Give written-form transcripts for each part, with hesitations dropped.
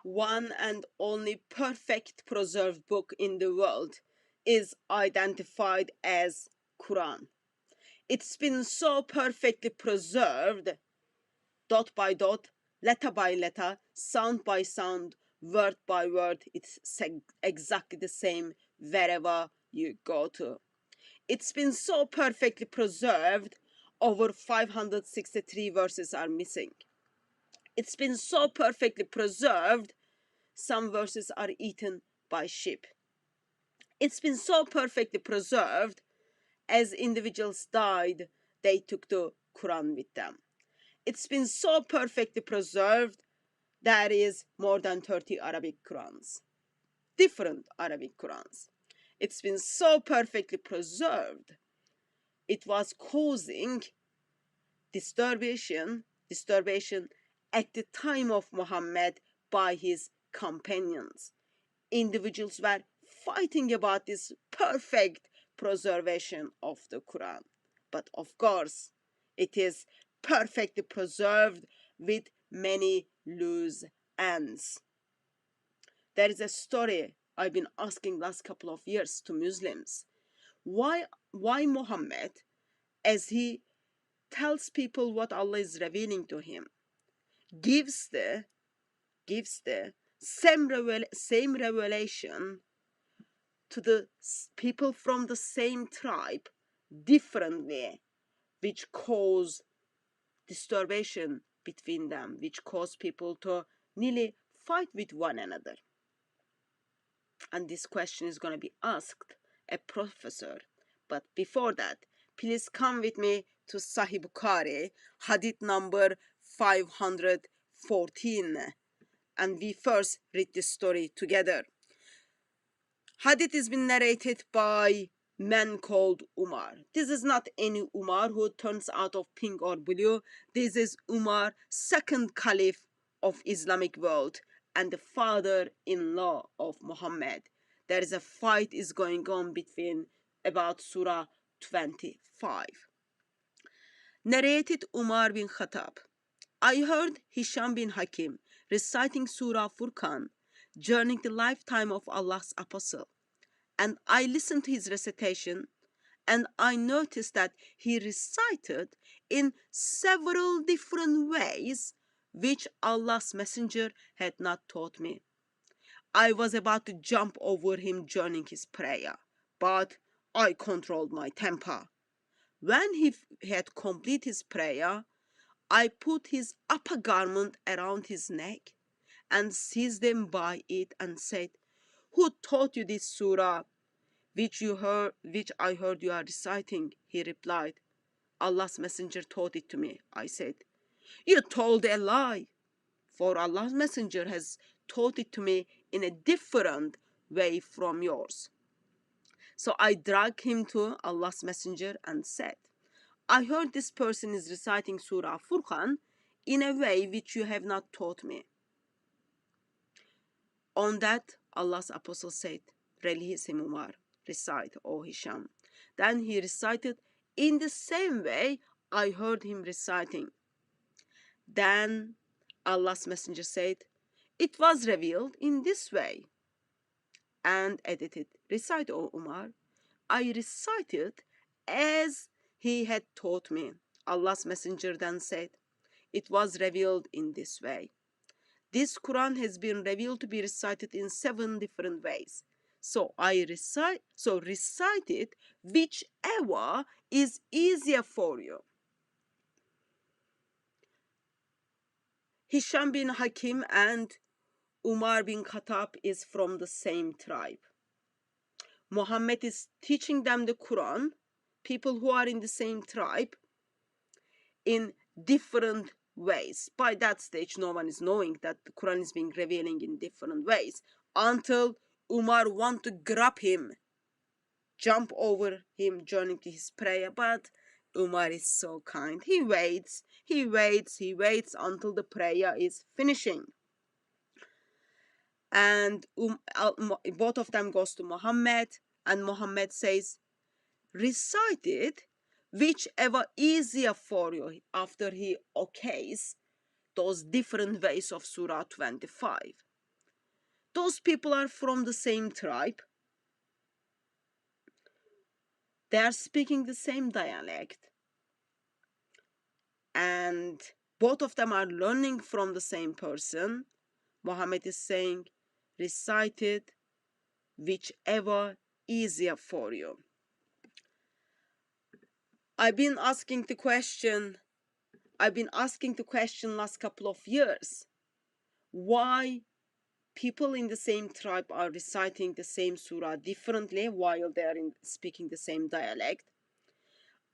one and only perfect preserved book in the world is identified as Quran. It's been so perfectly preserved, dot by dot, letter by letter, sound by sound, word by word. It's exactly the same wherever you go to. It's been so perfectly preserved, over 563 verses are missing. It's been so perfectly preserved, some verses are eaten by sheep. It's been so perfectly preserved, as individuals died, they took the Quran with them. It's been so perfectly preserved, there is more than 30 Arabic Qurans, different Arabic Qurans. It's been so perfectly preserved, it was causing disturbation at the time of Muhammad by his companions. Individuals were fighting about this perfect preservation of the Quran. But of course, it is perfectly preserved with many loose ends. There is a story I've been asking last couple of years to Muslims. Why Muhammad, as he tells people what Allah is revealing to him, gives the same revelation to the people from the same tribe differently, which cause disturbation between them, which cause people to nearly fight with one another. And this question is going to be asked a professor. But before that, please come with me to Sahih Bukhari, hadith number 514. And we first read this story together. Hadith has been narrated by man called Umar. This is not any Umar who turns out of pink or blue. This is Umar, second caliph of Islamic world and the father-in-law of Muhammad. There is a fight is going on between about Surah 25. Narrated Umar bin Khattab. I heard Hisham bin Hakim reciting Surah Furqan during the lifetime of Allah's apostle, and I listened to his recitation, and I noticed that he recited in several different ways which Allah's messenger had not taught me. I was about to jump over him during his prayer, but I controlled my temper. When he had completed his prayer, I put his upper garment around his neck and seized him by it and said, "Who taught you this surah which I heard you are reciting?" He replied, "Allah's messenger taught it to me." I said, "You told a lie, for Allah's messenger has taught it to me in a different way from yours." So I dragged him to Allah's messenger and said, "I heard this person is reciting Surah Furqan in a way which you have not taught me." On that, Allah's apostle said, "Release him, Umar. Recite, O Hisham." Then he recited in the same way I heard him reciting. Then Allah's messenger said, "It was revealed in this way," and edited, "Recite, O Umar." I recited as he had taught me. Allah's messenger then said, "It was revealed in this way." This Quran has been revealed to be recited in 7 different ways. So recite it whichever is easier for you. Hisham bin Hakim and Umar bin Khattab is from the same tribe. Muhammad is teaching them the Quran, people who are in the same tribe, in different ways. By that stage, no one is knowing that the Quran is being revealing in different ways until Umar want to grab him, jump over him during his prayer, but Umar is so kind. He waits until the prayer is finishing. And both of them goes to Muhammad, and Muhammad says, "Recite it whichever easier for you," after he okays those different ways of Surah 25. Those people are from the same tribe. They are speaking the same dialect. And both of them are learning from the same person. Muhammad is saying, recite it whichever easier for you. I've been asking the question last couple of years. Why people in the same tribe are reciting the same surah differently while they are speaking the same dialect?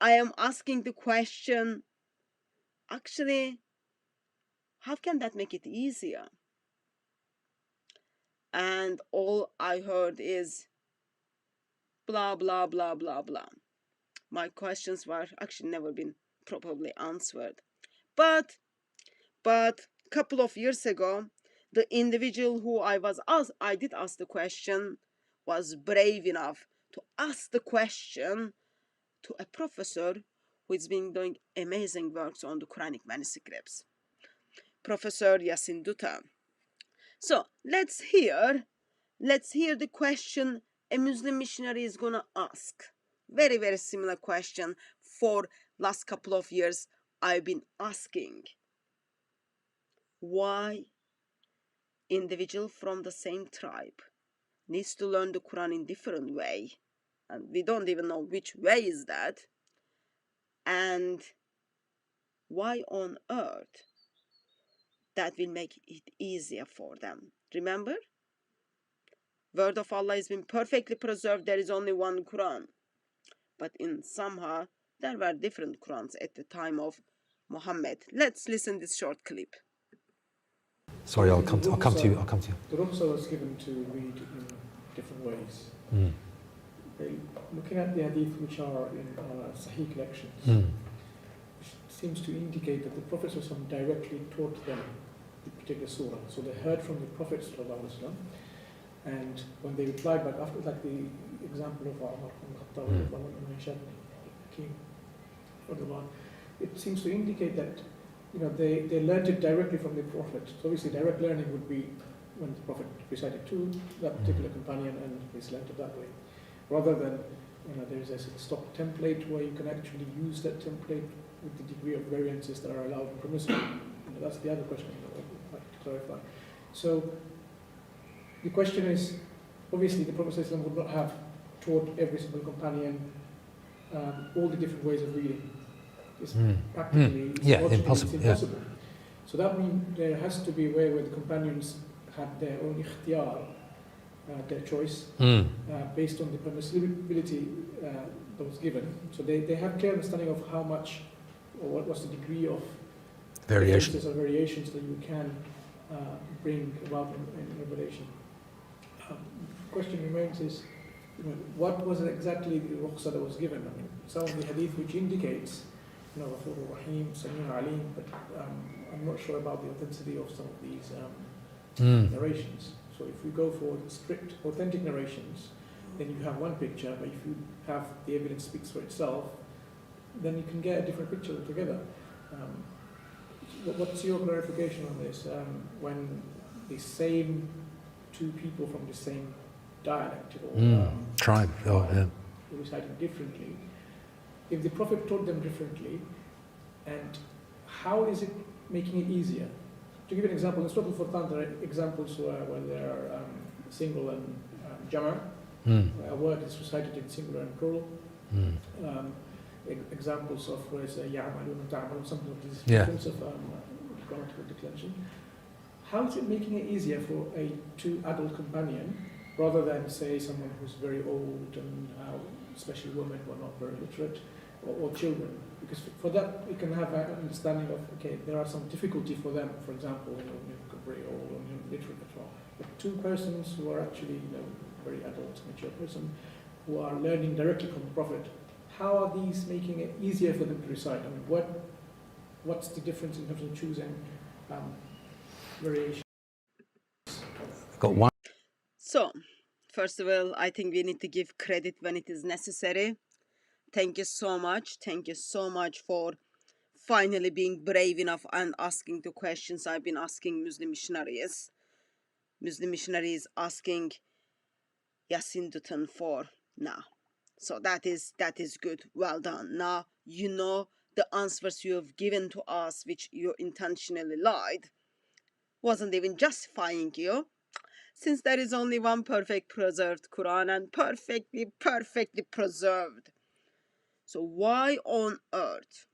I am asking the question, actually, how can that make it easier? And all I heard is blah, blah, blah, blah, blah. My questions were actually never been properly answered. But couple of years ago, the individual who I did ask the question was brave enough to ask the question to a professor who has been doing amazing works on the Quranic manuscripts, Professor Yasin Duta. So let's hear the question a Muslim missionary is gonna ask. Very, very similar question for last couple of years I've been asking. Why individual from the same tribe needs to learn the Quran in different way, and we don't even know which way is that, and why on earth that will make it easier for them. Remember, word of Allah has been perfectly preserved. There is only one Quran, but in somehow there were different Qurans at the time of Muhammad. Let's listen this short clip. Sorry, I'll come to you. The rukhsah was given to read in different ways. Looking at the hadith which are in Sahih collections, which seems to indicate that the Prophet ﷺ directly taught them the particular surah. So they heard from the Prophet ﷺ, and when they replied back after, like the example of Umar ibn Khattab, it seems to indicate that they learned it directly from the Prophet. So obviously direct learning would be when the Prophet recited to that particular companion and he's learned it that way. Rather than, there's a stock template where you can actually use that template with the degree of variances that are allowed and permissible. That's the other question that I'd like to clarify. So the question is, obviously the Prophet ﷺ would not have taught every single companion all the different ways of reading. It's practically, impossible. It's impossible. So that means there has to be a way where the companions had their own ikhtiyar, their choice, based on the permissibility that was given. So they have clear understanding of how much, or what was the degree of variations that you can bring about in revelation. The question remains is, what was exactly the rukhsah that was given? I mean, some of the hadith which indicates Ghafur Rahim, Samir Alim, but I'm not sure about the authenticity of some of these narrations. So if we go for strict authentic narrations, then you have one picture, but if you have the evidence speaks for itself, then you can get a different picture altogether. What's your clarification on this? When the same two people from the same dialect or tribe, reciting differently, if the Prophet taught them differently, and how is it making it easier? To give an example, in Surah Al-Furqan there are examples where there are single and jama', a word is recited in singular and plural. Examples of where it's ya'malun and ta'malun, something of this difference of grammatical declension. How is it making it easier for a two adult companion rather than, say, someone who's very old and especially women who are not very literate, or children? Because for that we can have an understanding of, okay, there are some difficulty for them, for example, very old or literate as well. But two persons who are actually very adult, mature person, who are learning directly from the Prophet, how are these making it easier for them to recite? I mean, what's the difference in terms of choosing variation? Got one. So, first of all, I think we need to give credit when it is necessary. Thank you so much. Thank you so much for finally being brave enough and asking the questions I've been asking Muslim missionaries. Muslim missionaries asking Yasin Dutton for now. So that is good. Well done. Now you know the answers you have given to us, which you intentionally lied, wasn't even justifying you, since there is only one perfect preserved Quran and perfectly preserved. So why on earth?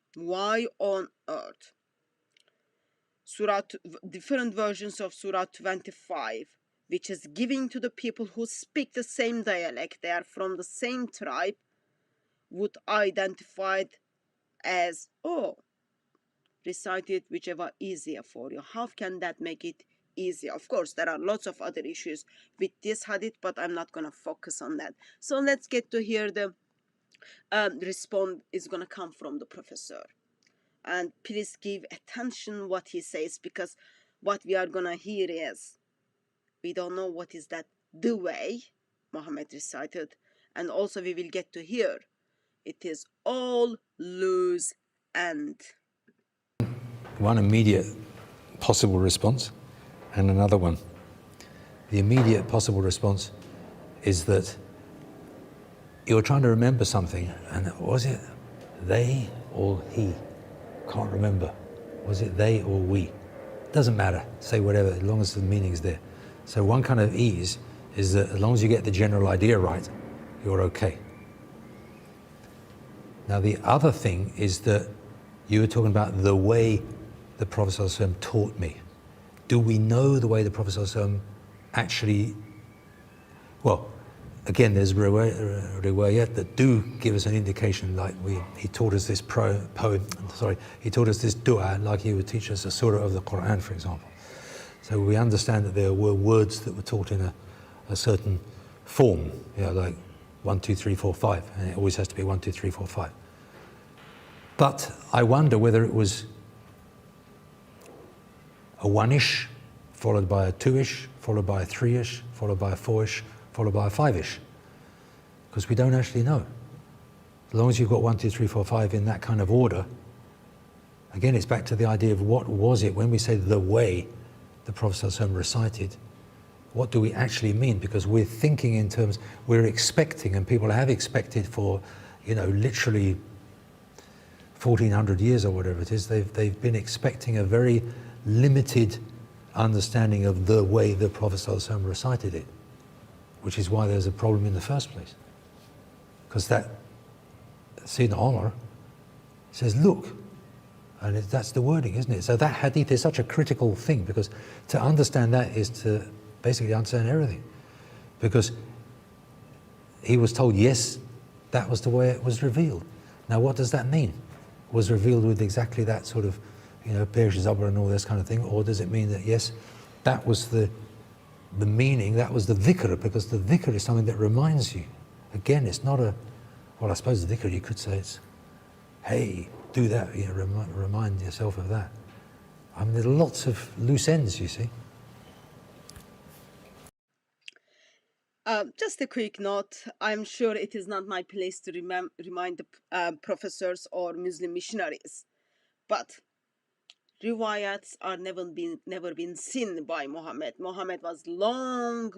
Different versions of Surah 25, which is giving to the people who speak the same dialect, they are from the same tribe, would identify it as, oh, recite it whichever easier for you. How can that make it easier? Of course, there are lots of other issues with this hadith, but I'm not going to focus on that. So let's get to hear the response is going to come from the professor. And please give attention what he says, because what we are going to hear is, we don't know what is that the way Muhammad recited, and also we will get to hear it is all loose end. One immediate possible response and another one. The immediate possible response is that you're trying to remember something, and was it they or he? Can't remember. Was it they or we? Doesn't matter. Say whatever, as long as the meaning's there. So one kind of ease is that as long as you get the general idea right, you're okay. Now the other thing is that you were talking about the way the Prophet ﷺ taught me. Do we know the way the Prophet ﷺ actually, well, again, there's riwayat that do give us an indication, like he taught us this he taught us this dua, like he would teach us a surah of the Quran, for example. So we understand that there were words that were taught in a certain form, like 1, 2, 3, 4, 5, and it always has to be 1, 2, 3, 4, 5. But I wonder whether it was a 1-ish, followed by a 2-ish, followed by a 3-ish, followed by a 4-ish, followed by a 5-ish, because we don't actually know. As long as you've got 1, 2, 3, 4, 5 in that kind of order, again, it's back to the idea of what was it when we say the way the Prophet ﷺ recited. What do we actually mean? Because we're thinking in terms, we're expecting, and people have expected for, literally 1400 years or whatever it is, they've been expecting a very limited understanding of the way the Prophet ﷺ recited it, which is why there's a problem in the first place. Because that Sayyidina Umar says, look, and that's the wording, isn't it? So that hadith is such a critical thing, because to understand that is to basically understand everything. Because he was told, yes, that was the way it was revealed. Now what does that mean? Was revealed with exactly that sort of, Perish Zabr and all this kind of thing, or does it mean that, yes, that was the meaning, that was the dhikr, because the dhikr is something that reminds you. Again, it's not I suppose the dhikr, you could say it's, hey, do that, remind yourself of that. I mean, there's lots of loose ends, you see. Just a quick note, I'm sure it is not my place to remind the professors or Muslim missionaries, but riwayats are never been seen by Muhammad. Muhammad was long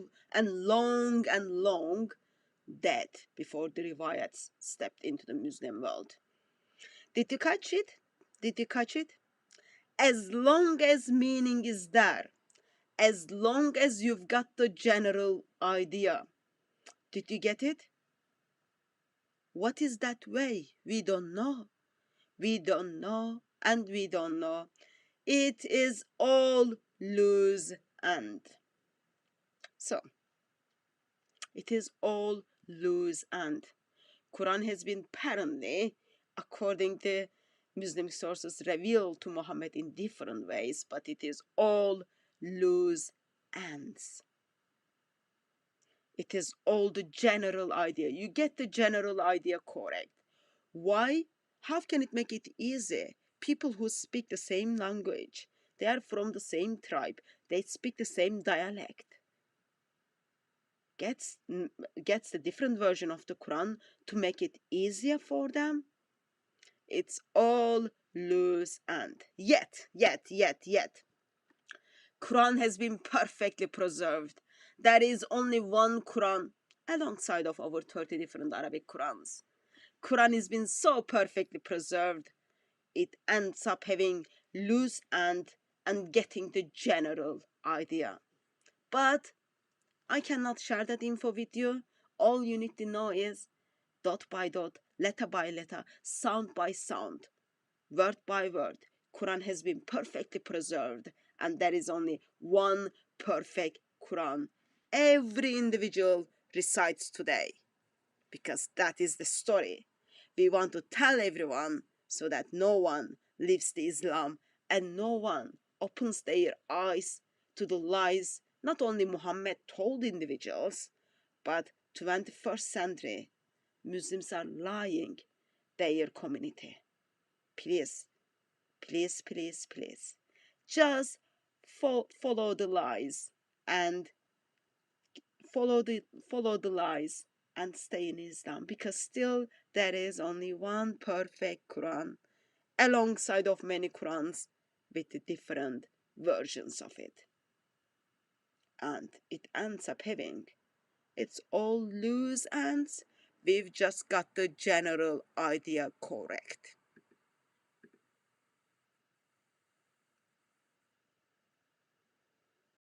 dead before the riwayats stepped into the Muslim world. Did you catch it? As long as meaning is there, as long as you've got the general idea. Did you get it? What is that way? We don't know. And we don't know. It is all loose end. So, it is all loose end. Quran has been apparently, according to Muslim sources, revealed to Muhammad in different ways, but it is all loose ends. It is all the general idea. You get the general idea correct. Why? How can it make it easy? People who speak the same language, they are from the same tribe, they speak the same dialect, gets the different version of the Quran to make it easier for them. It's all loose end. Yet. Quran has been perfectly preserved. There is only one Quran alongside of over 30 different Arabic Qurans. Quran has been so perfectly preserved, it ends up having loose end and getting the general idea. But I cannot share that info with you. All you need to know is dot by dot, letter by letter, sound by sound, word by word. Quran has been perfectly preserved, and there is only one perfect Quran every individual recites today, because that is the story we want to tell everyone, so that no one leaves the Islam and no one opens their eyes to the lies not only Muhammad told individuals, but 21st century Muslims are lying their community. Please, please, please, please, just follow the lies and follow the lies and stay in Islam, because still there is only one perfect Quran alongside of many Qurans with the different versions of it. And it ends up having, it's all loose ends. We've just got the general idea correct.